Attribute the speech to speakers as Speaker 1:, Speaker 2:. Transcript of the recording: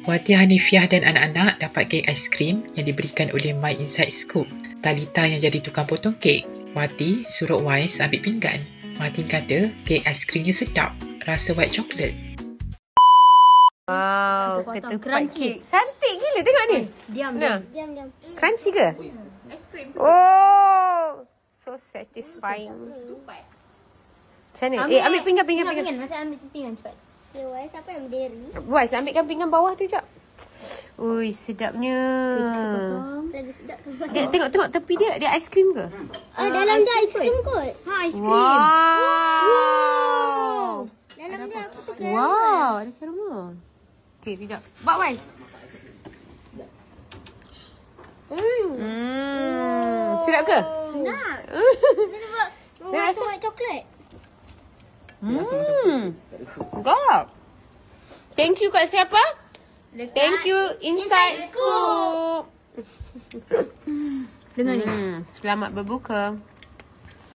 Speaker 1: Wati Hanifiah dan anak-anak dapat kek aiskrim yang diberikan oleh My Inside Scoop. Talita yang jadi tukang potong kek. Wati suruh Wais ambil pinggan. Martin kata kek aiskrimnya sedap, rasa white chocolate.
Speaker 2: Wow,
Speaker 3: Potong
Speaker 2: ketupat
Speaker 3: crunchy.
Speaker 2: kek. Cantik gila tengok ni.
Speaker 3: Diam.
Speaker 2: Crunchy ke? Oh, so satisfying. Macam mana? Ambil pinggan.
Speaker 3: Macam ambil pinggan cepat.
Speaker 4: Wais, siapa yang berdiri?
Speaker 2: Wais, ambilkan pinggan bawah tu jap. Ui, sedapnya.
Speaker 4: Lagi sedap ke?
Speaker 2: Tengok tepi dia. Dia aiskrim ke?
Speaker 4: Dalam dia aiskrim kot.
Speaker 3: Aiskrim.
Speaker 2: Wow.
Speaker 4: Dalam dia apa tu ke?
Speaker 2: Wow, ada caramel. Okay, kejap. Buat Wais. Sedap ke?
Speaker 4: Sedap. Dia rasa white chocolate.
Speaker 2: Sedap. Thank you kat siapa? Thank you Inside Scoop.
Speaker 3: Dengar ni.
Speaker 2: Selamat berbuka.